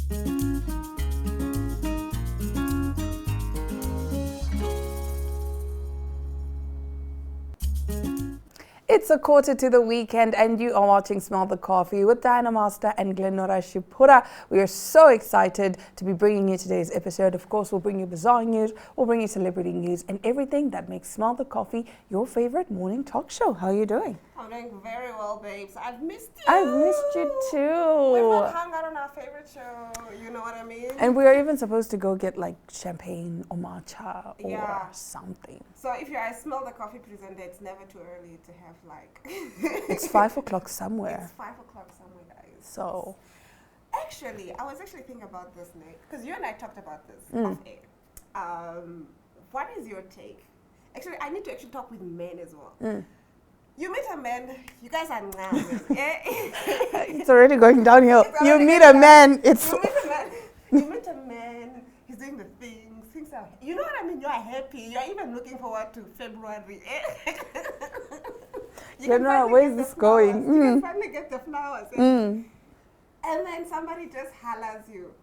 It's a quarter to the weekend and you are watching Smell the Coffee with Diana Master and Glenora Shipura. We are so excited to be bringing you today's episode. Of course, we'll bring you bizarre news, we'll bring you celebrity news and everything that makes Smell the Coffee your favorite morning talk show. How are you doing? I'm doing very well, babes. I've missed you. I've missed you too. We've not hung out on our favorite show. You know what I mean? And we are even supposed to go get like champagne or matcha or something. So if you're a Smell the Coffee presenter, it's never too early to have like... It's 5 o'clock somewhere. It's 5 o'clock somewhere, guys. So... Actually, I was actually thinking about this, Nick, because you and I talked about this off air. What is your take? Actually, I need to actually talk with men as well. You meet a man, you guys are now. It's already going downhill. You meet a man, it's... You meet a man, he's doing the things are... You know what I mean? You are happy. You're even looking forward to February. You know, where's this going? You can finally get the flowers. And then somebody just hollers you.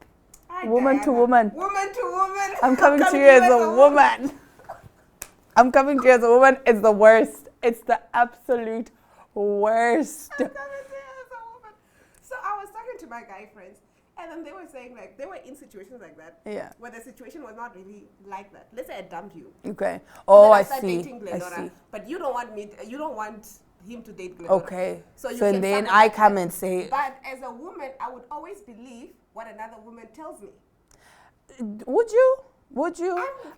Woman to woman. Woman to woman. I'm coming to you as a woman. I'm coming to you as a woman. It's the worst. It's the absolute worst. I'm coming to you as a woman. So I was talking to my guy friends, and then they were saying like they were in situations like that. Yeah. Where the situation was not really like that. Let's say I dumped you. Okay. Oh, I see. I see. But you don't want me. You don't want him to date Glenora. Okay. So then I come and say. But as a woman, I would always believe what another woman tells me. Would you? Would you?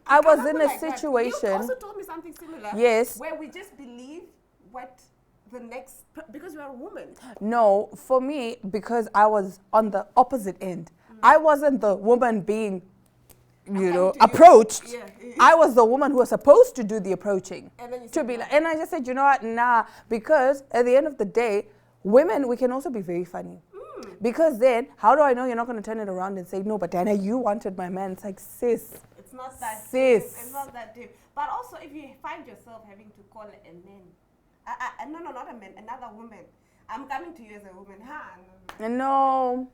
I was in a situation. You also told me something similar. Yes. Where we just believe what the next, because you are a woman. No, for me, because I was on the opposite end. I wasn't the woman being, approached. Yeah. I was the woman who was supposed to do the approaching. And then you to be like, and I just said, you know what, nah, because at the end of the day, women, we can also be very funny. Because then, how do I know you're not going to turn it around and say, no, but Diana, you wanted my man. It's like, sis. It's not that deep. It's not that deep. But also, if you find yourself having to call a man, no, not a man, another woman. I'm coming to you as a woman. No.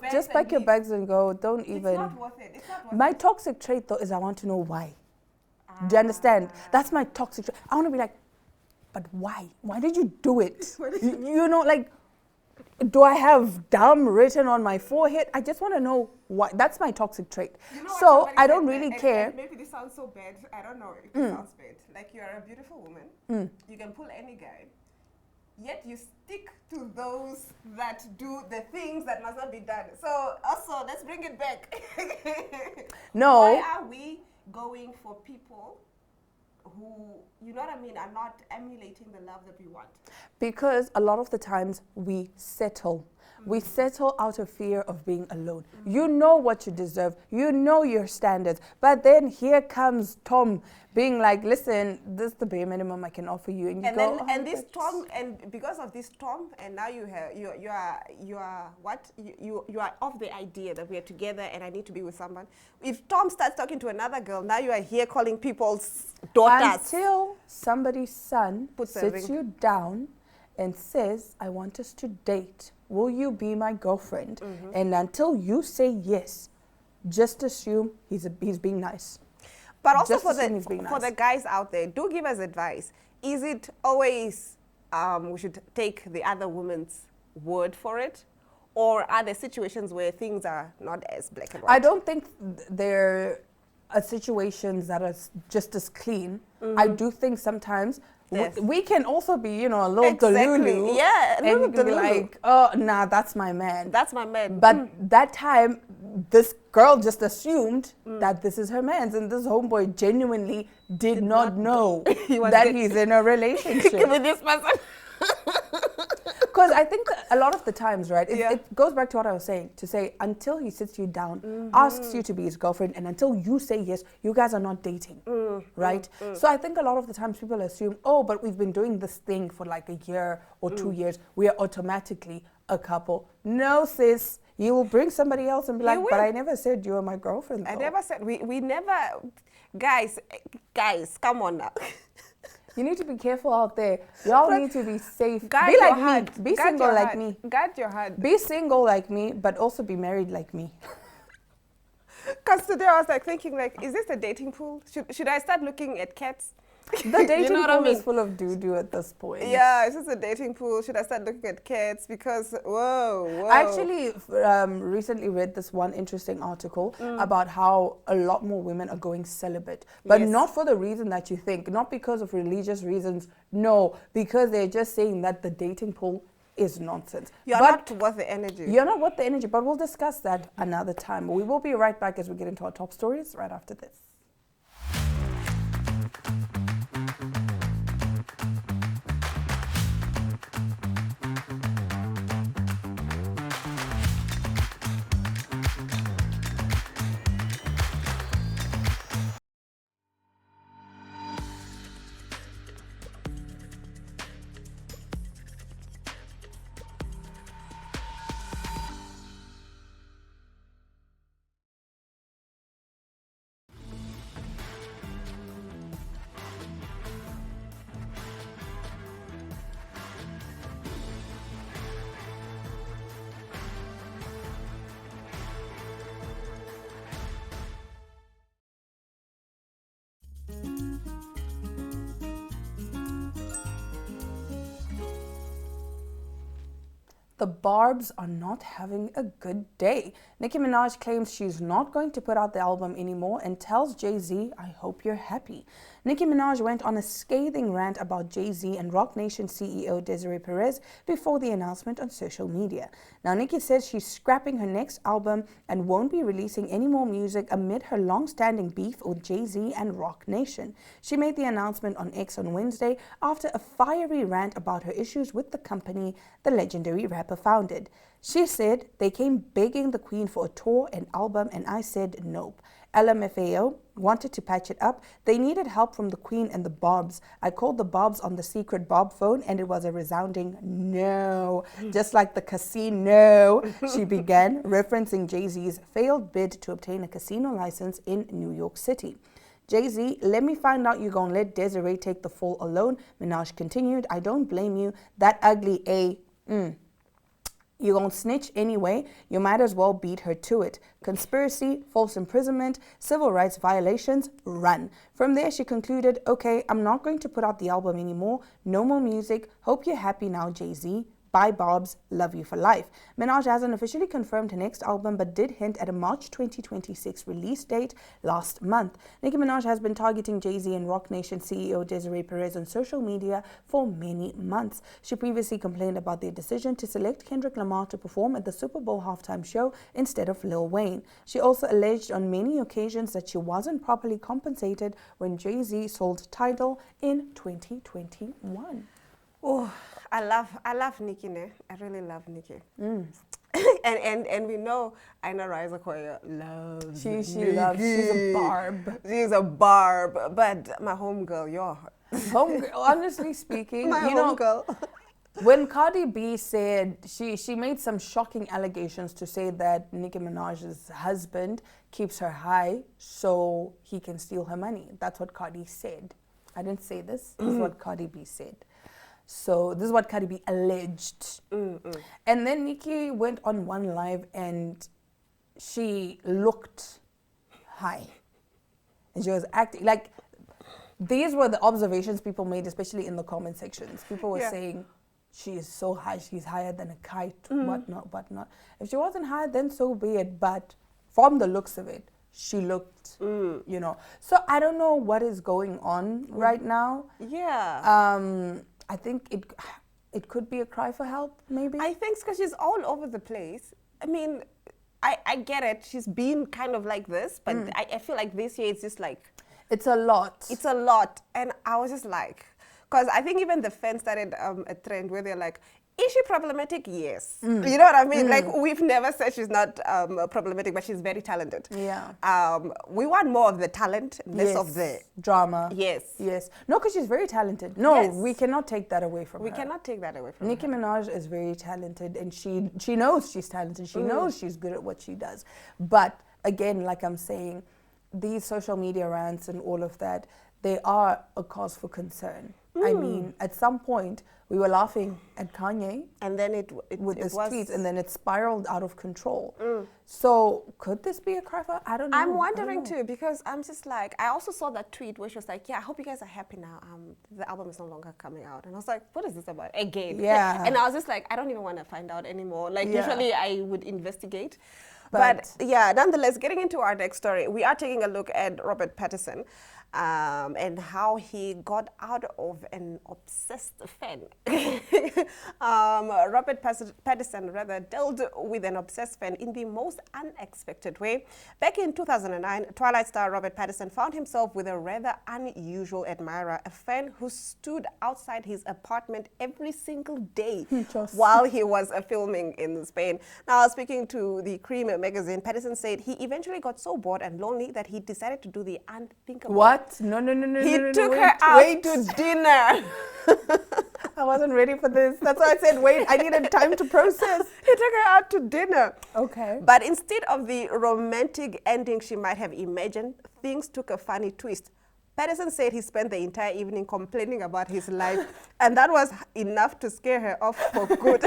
Just pack your bags and go. Don't even. It's not worth it. It's not worth my it. toxic trait, though, is I want to know why. Do you understand? That's my toxic trait. I want to be like, but why? Why did you do it? You know, like, do I have dumb written on my forehead? I just want to know why. That's my toxic trait. You know so I don't really care. And maybe this sounds so bad. I don't know if it sounds bad. Like, you're a beautiful woman. You can pull any guy. Yet you stick to those that do the things that must not be done. So also, let's bring it back. No. Why are we going for people who, you know what I mean, are not emulating the love that we want? Because a lot of the times we settle. We settle out of fear of being alone. You know what you deserve. You know your standards. But then here comes Tom being like, listen, this is the bare minimum I can offer you. And you go, and this Tom, and because of this Tom, and now you are of the idea that we are together and I need to be with someone. If Tom starts talking to another girl, now you are here calling people's daughters. Until somebody's son sits you down and says, I want us to date. Will you be my girlfriend? And until you say yes, just assume he's being nice. But also for the guys out there, do give us advice. Is it always we should take the other woman's word for it? Or are there situations where things are not as black and white? I don't think there are situations that are just as clean. I do think sometimes we can also be, a little delulu. Yeah, a little and you can be like, oh, nah, that's my man. That's my man. But that time, this girl just assumed that this is her man's, and this homeboy genuinely did not know that he's in a relationship with this person. Because I think I a lot of the times, right, it goes back to what I was saying, to say until he sits you down, asks you to be his girlfriend, and until you say yes, you guys are not dating, right? So I think a lot of the times people assume, oh, but we've been doing this thing for like a year or 2 years, we are automatically a couple. No, sis. You will bring somebody else and be like, but I never said you were my girlfriend, though. I never said, we never, guys, come on now. You need to be careful out there. Y'all need to be safe. Guard Be your like heart. me. Be Guard single your like heart. me. Guard your heart. Be single like me, but also be married like me. Because today I was like thinking, like, is this a dating pool? Should I start looking at cats? The dating You know what pool I mean? is full of doo-doo at this point. Yeah, it's just a dating pool. Should I start looking at cats? Because, whoa. I actually recently read this one interesting article about how a lot more women are going celibate. But Yes. not for the reason that you think. Not because of religious reasons. No, because they're just saying that the dating pool is nonsense. You're But not worth the energy. you're not worth the energy. But we'll discuss that another time. We will be right back as we get into our top stories right after this. The Barbs are not having a good day. Nicki Minaj claims she's not going to put out the album anymore and tells Jay-Z, I hope you're happy. Nicki Minaj went on a scathing rant about Jay-Z and Roc Nation CEO Desiree Perez before the announcement on social media. Now, Nicki says she's scrapping her next album and won't be releasing any more music amid her long-standing beef with Jay-Z and Roc Nation. She made the announcement on X on Wednesday after a fiery rant about her issues with the company the legendary rapper founded. She said, they came begging the Queen for a tour and album and I said nope. LMFAO wanted to patch it up. They needed help from the Queen and the Barbs. I called the Barbs on the secret Bob phone and it was a resounding no. Just like the casino, she began, referencing Jay-Z's failed bid to obtain a casino license in New York City. Jay-Z, let me find out you're gonna let Desiree take the fall alone. Minaj continued, I don't blame you. That ugly you're gonna snitch anyway, you might as well beat her to it. Conspiracy, false imprisonment, civil rights violations, run. From there, she concluded, okay, I'm not going to put out the album anymore. No more music. Hope you're happy now, Jay-Z. Bye, Barbs. Love you for life. Minaj hasn't officially confirmed her next album, but did hint at a March 2026 release date last month. Nicki Minaj has been targeting Jay-Z and Roc Nation CEO Desiree Perez on social media for many months. She previously complained about their decision to select Kendrick Lamar to perform at the Super Bowl halftime show instead of Lil Wayne. She also alleged on many occasions that she wasn't properly compensated when Jay-Z sold Tidal in 2021. Oh, I love Nicki, ne? I really love Nicki. and we know Aina Riza Koya loves She Nicki. loves, she's a barb. She's a barb, but my homegirl, you're Homegirl, honestly speaking, my you know, homegirl. when Cardi B said, she made some shocking allegations to say that Nicki Minaj's husband keeps her high so he can steal her money. That's what Cardi said. I didn't say this. This is what Cardi B said. So this is what Cardi B alleged. And then Nicki went on one live and she looked high. And she was acting like, these were the observations people made, especially in the comment sections. People were saying, she is so high, she's higher than a kite, whatnot, whatnot. If she wasn't high, then so be it. But from the looks of it, she looked, you know. So I don't know what is going on right now. Yeah. I think it could be a cry for help, maybe. I think because she's all over the place. I mean, I get it. She's been kind of like this, but I feel like this year it's just like... It's a lot. It's a lot. And I was just like... Because I think even the fans started a trend where they're like, is she problematic? Yes. You know what I mean? Like, we've never said she's not problematic, but she's very talented. Yeah. We want more of the talent, less of the... drama. Yes. Yes. No, because she's very talented. No, Yes. we cannot take that away from her. We cannot take that away from Nicki her. Minaj is very talented and she knows she's talented. She knows she's good at what she does. But again, like I'm saying, these social media rants and all of that, they are a cause for concern. I mean, at some point, we were laughing at Kanye. And then with his was tweets, and then it spiraled out of control. So could this be a cry for? I don't know. I'm wondering too, because I'm just like, I also saw that tweet where she was like, yeah, I hope you guys are happy now. The album is no longer coming out. And I was like, what is this about again? Yeah. And I was just like, I don't even want to find out anymore. Like, usually I would investigate. But yeah, nonetheless, getting into our next story, we are taking a look at Robert Pattinson and how he got out of an obsessed fan. Robert Pattinson rather dealt with an obsessed fan in the most unexpected way. Back in 2009, Twilight star Robert Pattinson found himself with a rather unusual admirer, a fan who stood outside his apartment every single day while he was filming in Spain. Now, speaking to the Cream magazine, Pattinson said he eventually got so bored and lonely that he decided to do the unthinkable. What? No. He took her out to dinner. I wasn't ready for this. That's why I said, wait, I needed time to process. He took her out to dinner. Okay. But instead of the romantic ending she might have imagined, things took a funny twist. Pattinson said he spent the entire evening complaining about his life, and that was enough to scare her off for good.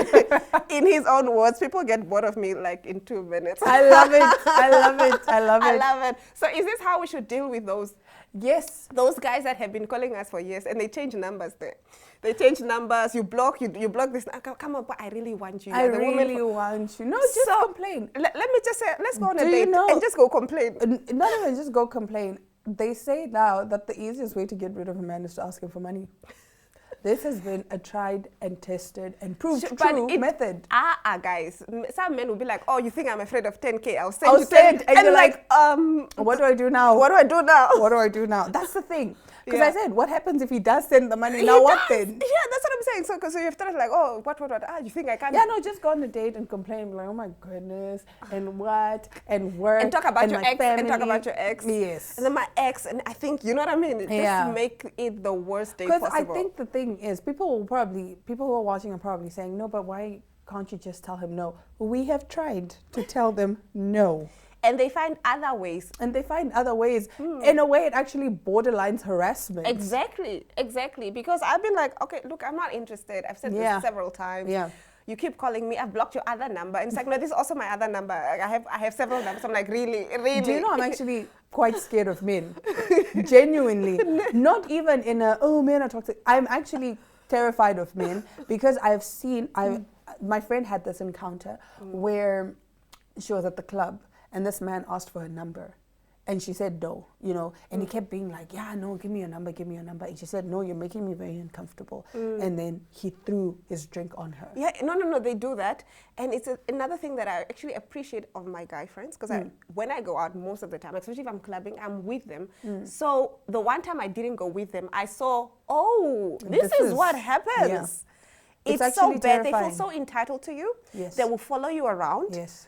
In his own words, people get bored of me like in 2 minutes. I love it. I love it. I love it. I love it. So is this how we should deal with those? Yes. Those guys that have been calling us for years, and they change numbers there. They change numbers, you block this. Come on, but I really want you. I really want you. No, just complain. Let me just say, let's go on a Do date you know, and just go complain. Not even just go complain. They say now that the easiest way to get rid of a man is to ask him for money. This has been a tried and tested and proved true method. Guys, some men will be like, oh, you think I'm afraid of 10K? I'll send you 10. And you're like, what do I do now? What do I do now? What do I do now? That's the thing. Because I said, what happens if he does send the money? Now what then? Yeah, that's what I'm saying. So you have to like, oh, what? You think I can't? Yeah, no, just go on a date and complain. Like, oh my goodness, and what, and work, and talk about your ex, family. and talk about your ex. Yes. And then my ex, and I think, you know what I mean? Just make it the worst day possible. Because I think the thing is, people who are watching are probably saying, no, but why can't you just tell him no? We have tried to tell them no. And they find other ways. In a way, it actually borderlines harassment. Exactly. Because I've been like, okay, look, I'm not interested. I've said this several times. Yeah. You keep calling me. I've blocked your other number. And it's like, no, this is also my other number. I have several numbers. I'm like, really? Do you know I'm actually quite scared of men? Genuinely. Not even in a, oh, men are toxic. I'm actually terrified of men because my friend had this encounter where she was at the club. And this man asked for her number. And she said no, and he kept being like, yeah, no, give me your number. And she said, no, you're making me very uncomfortable. And then he threw his drink on her. Yeah, no, they do that. And it's another thing that I actually appreciate of my guy friends, because when I go out most of the time, especially if I'm clubbing, I'm with them. So the one time I didn't go with them, I saw, this is what happens. Yeah. It's so bad. Terrifying. They feel so entitled to you. Yes. They will follow you around. Yes.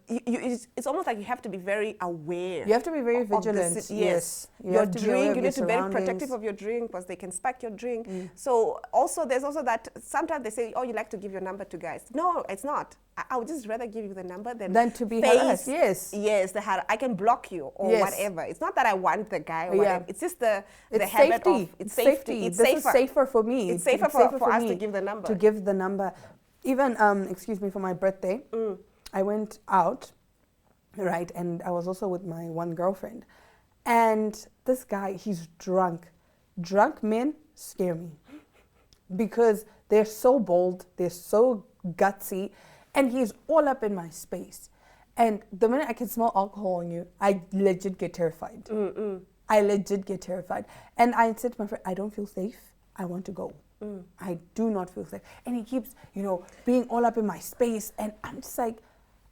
It's almost like you have to be very aware. You have to be very vigilant. Yes. Your drink, you need to be very protective of your drink because they can spike your drink. So there's also that sometimes they say, oh, you like to give your number to guys. No, it's not. I would just rather give you the number than to be harassed. Yes. Yes, I can block you or whatever. It's not that I want the guy or whatever. It's just the habit of it's safety. It's safer. Is safer for me. It's safer for us to give the number. To give the number. Even, for my birthday, I went out, right, and I was also with my one girlfriend. And this guy, he's drunk. Drunk men scare me because they're so bold, they're so gutsy, and he's all up in my space. And the minute I can smell alcohol on you, I legit get terrified. I legit get terrified. And I said to my friend, I don't feel safe. I want to go. I do not feel safe. And he keeps, being all up in my space. And I'm just like,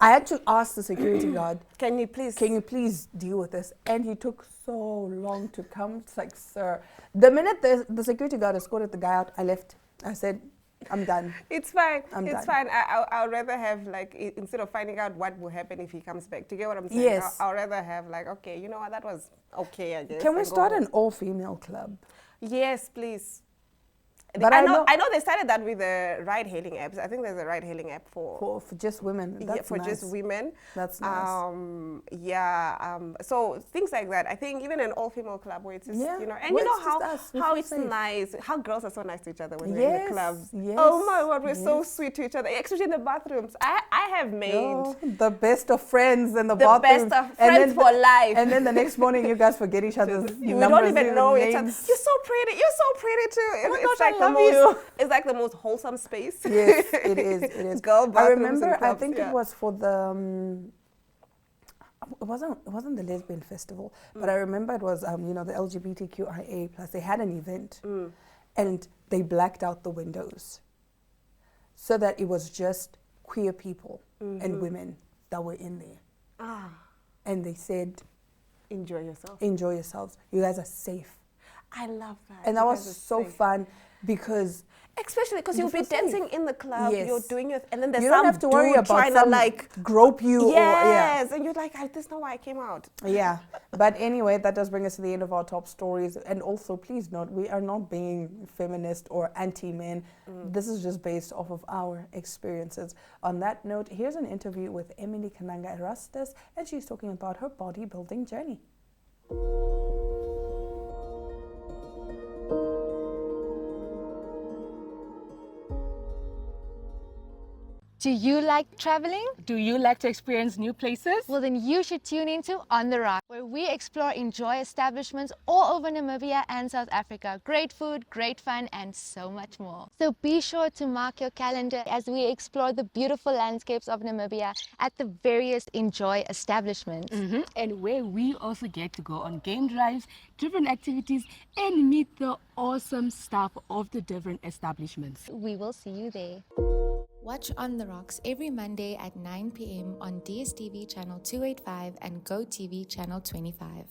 I had to ask the security guard, can you please deal with this? And he took so long to come. It's like, sir. The minute the security guard escorted the guy out, I left. I said, I'm done. It's fine. It's fine. I'll rather have, instead of finding out what will happen if he comes back. Do you get what I'm saying? Yes. I'll rather have, okay, you know what, that was okay, I guess. Can we start an all-female club? Yes, please. But I know they started that with the ride-hailing apps. I think there's a ride-hailing app for just women. That's for nice. just women. That's nice. So things like that. I think even an all-female club where it's just, you know, and well, you know how it's safe. Nice, how girls are so nice to each other when we're in the clubs. Yes. Oh my God, we're so sweet to each other, especially in the bathrooms. I have made the best of friends in the bathrooms. The best of friends for life. And then the next morning, you guys forget each other's we numbers. Don't even know each other. names. You're so pretty. You're so pretty too. Oh my gosh, I love you. It's like the most wholesome space. Yes, it is. It is. Girl bathrooms. I remember. Clubs, I think it was for the. It wasn't the lesbian festival, but I remember it was you know, the LGBTQIA plus. They had an event, and they blacked out the windows, so that it was just queer people and women that were in there. And they said, enjoy yourself. Enjoy yourselves. You guys are safe. I love that. And that was so fun because... Especially because you'll be dancing in the club, you're doing it, and then there's you some don't have to worry about trying some to like grope you. Yes, and you're like, this is not why I came out. Yeah, but anyway, that does bring us to the end of our top stories. And also, please note, we are not being feminist or anti-men. This is just based off of our experiences. On that note, here's an interview with Emily Kananga Erastus, and she's talking about her bodybuilding journey. Do you like traveling? Do you like to experience new places? Well, then you should tune into On the Rock, where we explore enjoy establishments all over Namibia and South Africa. Great food, great fun, and so much more. So be sure to mark your calendar as we explore the beautiful landscapes of Namibia at the various enjoy establishments. And where we also get to go on game drives, different activities, and meet the awesome staff of the different establishments. We will see you there. Watch On the Rocks every Monday at 9 p.m. on DSTV channel 285 and GoTV channel 25.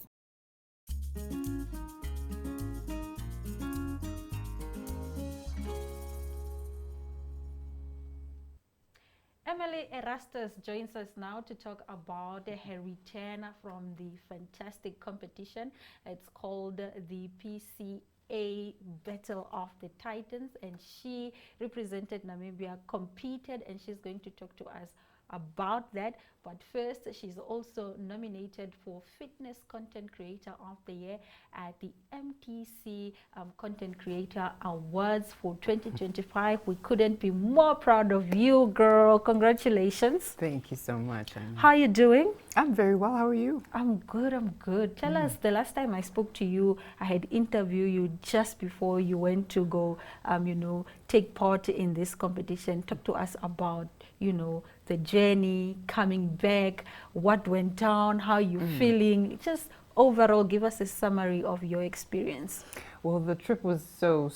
Emily Erastus joins us now to talk about her return from the fantastic competition. It's called the PCA Battle of the Titans, and she represented Namibia, competed, and she's going to talk to us about that. But first, she's also nominated for Fitness Content Creator of the Year at the MTC Content Creator Awards for 2025. We couldn't be more proud of you, girl. Congratulations. Thank you so much. How are you doing? I'm very well. How are you? I'm good. I'm good. Tell us, the last time I spoke to you, I had interviewed you just before you went to go, you know, take part in this competition. Talk to us about, you know, the journey, coming back, what went down, how you feeling. Just overall, give us a summary of your experience. Well, the trip was so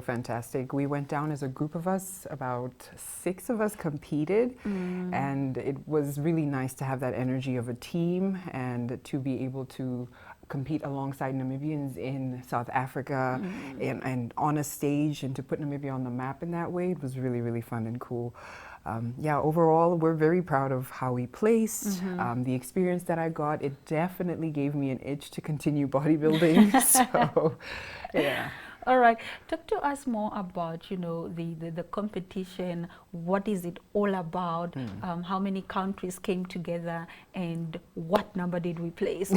fantastic. We went down as a group of us, about 6 of us competed, and it was really nice to have that energy of a team and to be able to compete alongside Namibians in South Africa and on a stage, and to put Namibia on the map in that way. It was really, really fun and cool. Yeah, overall, we're very proud of how we placed. The experience that I got, it definitely gave me an itch to continue bodybuilding. So, yeah. All right. Talk to us more about, you know, the competition. What is it all about? How many countries came together, and what number did we place?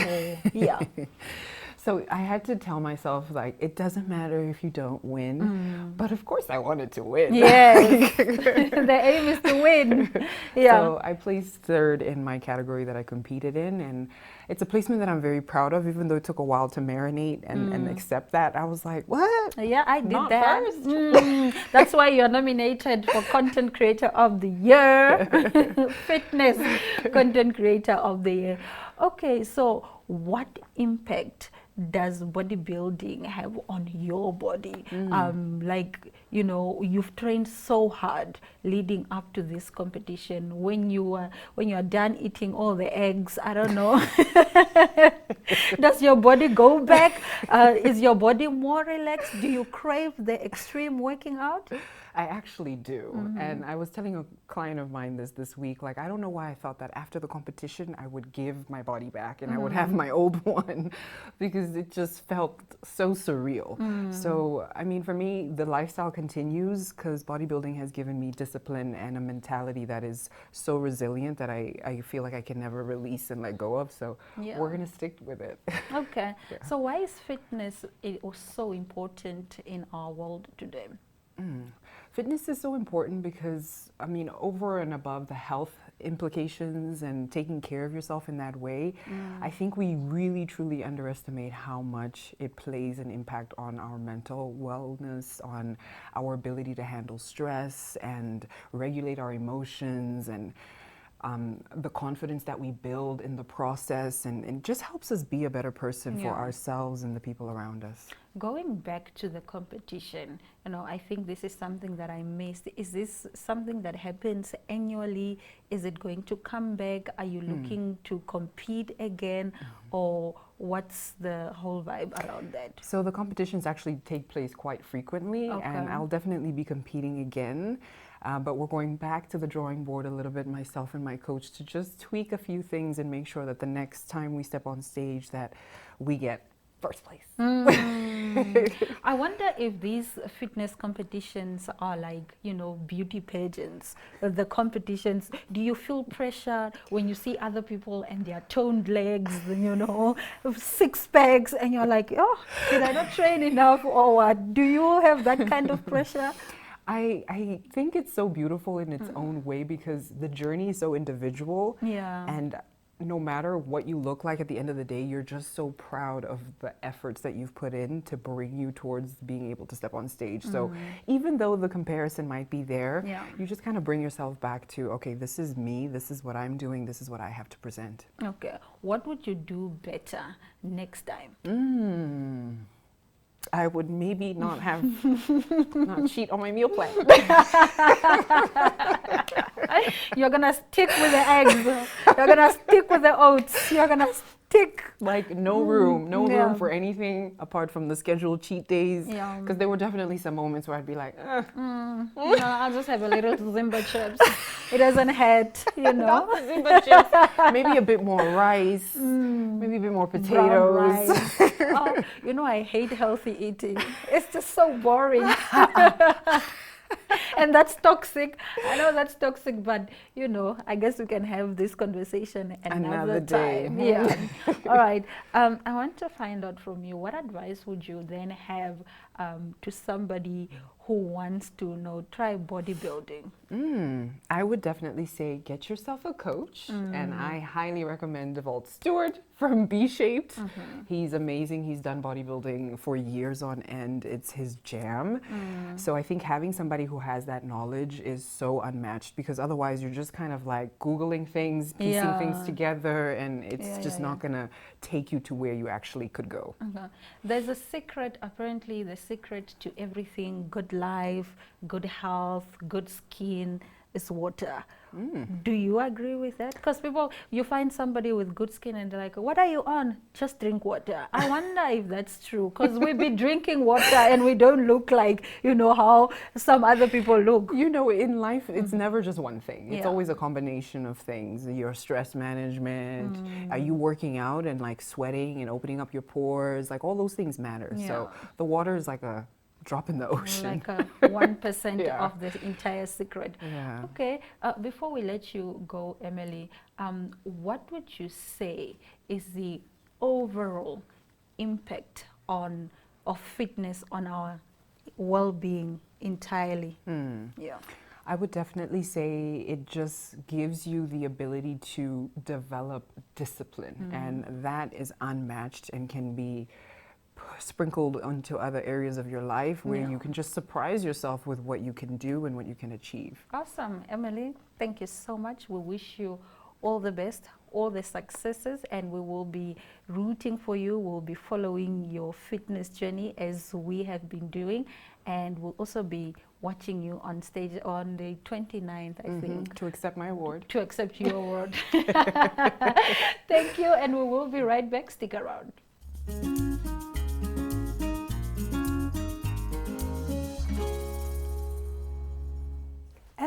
Yeah. So I had to tell myself, like, it doesn't matter if you don't win, but of course I wanted to win. Yes, the aim is to win. Yeah. So I placed 3rd in my category that I competed in, and it's a placement that I'm very proud of, even though it took a while to marinate and accept that. I was like, what? Yeah, I did Not that. First? That's why you're nominated for Content Creator of the Year, Fitness Content Creator of the Year. Okay, so what impact does bodybuilding have on your body? Like, you know, you've trained so hard leading up to this competition. When you are done eating all the eggs, I don't know, does your body go back? Is your body more relaxed? Do you crave the extreme working out? I actually do. And I was telling a client of mine this week, like, I don't know why I thought that after the competition, I would give my body back and I would have my old one because it just felt so surreal. So, I mean, for me, the lifestyle continues because bodybuilding has given me discipline and a mentality that is so resilient that I feel like I can never release and let go of. So we're going to stick with it. Okay. So why is fitness so important in our world today? Fitness is so important because, I mean, over and above the health implications and taking care of yourself in that way, I think we really truly underestimate how much it plays an impact on our mental wellness, on our ability to handle stress and regulate our emotions, and the confidence that we build in the process, and just helps us be a better person for ourselves and the people around us. Going back to the competition, I think this is something that I missed. Is this something that happens annually? Is it going to come back? Are you looking to compete again? Or what's the whole vibe around that? So the competitions actually take place quite frequently, and I'll definitely be competing again. But we're going back to the drawing board a little bit, myself and my coach, to just tweak a few things and make sure that the next time we step on stage that we get first place. I wonder if these fitness competitions are like, beauty pageants. The competitions, do you feel pressure when you see other people and their toned legs, six packs, and you're like, oh, did I not train enough or what? Do you have that kind of pressure? I think it's so beautiful in its own way because the journey is so individual. And no matter what you look like at the end of the day, you're just so proud of the efforts that you've put in to bring you towards being able to step on stage. So even though the comparison might be there, you just kind of bring yourself back to, okay, this is me, this is what I'm doing, this is what I have to present. Okay. What would you do better next time? I would maybe not cheat on my meal plan. You're gonna stick with the eggs. You're gonna stick with the oats. You're gonna stick. Like no room for anything apart from the scheduled cheat days. Because there were definitely some moments where I'd be like, no, I'll just have a little Zimba chips. It doesn't hurt, Not the Zimba chips. Maybe a bit more rice. Maybe a bit more potatoes. I hate healthy eating. It's just so boring. And that's toxic. I know that's toxic, but I guess we can have this conversation another time. All right. I want to find out from you, what advice would you then have to somebody who wants to try bodybuilding? I would definitely say get yourself a coach, and I highly recommend Devalt Stewart from B Shaped. He's amazing. He's done bodybuilding for years on end. It's his jam. So I think having somebody who has that knowledge is so unmatched, because otherwise you're just kind of like Googling things, piecing things together, and it's just not going to take you to where you actually could go. There's a secret, apparently the secret to everything, good life, good health, good skin is water. Do you agree with that? Because you find somebody with good skin and they're like, what are you on? Just drink water. I wonder if that's true, because we be drinking water and we don't look like, how some other people look. In life, it's never just one thing. It's always a combination of things. Your stress management, are you working out and like sweating and opening up your pores? Like all those things matter. So the water is like a drop in the ocean. Like a 1% of the entire secret. Okay, before we let you go, Emily, what would you say is the overall impact of fitness on our well-being entirely? I would definitely say it just gives you the ability to develop discipline, and that is unmatched and can be sprinkled onto other areas of your life where you can just surprise yourself with what you can do and what you can achieve. Awesome. Emily, thank you so much. We wish you all the best, all the successes, and we will be rooting for you. We'll be following your fitness journey as we have been doing, and we'll also be watching you on stage on the 29th, I think. To accept my award. To accept your award. Thank you, and we will be right back. Stick around.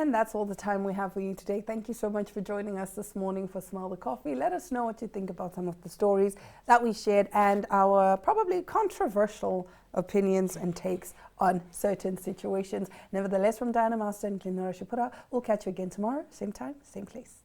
And that's all the time we have for you today. Thank you so much for joining us this morning for Smell the Coffee. Let us know what you think about some of the stories that we shared and our probably controversial opinions and takes on certain situations. Nevertheless, from Diana Master and Glenora Shapura, we'll catch you again tomorrow, same time, same place.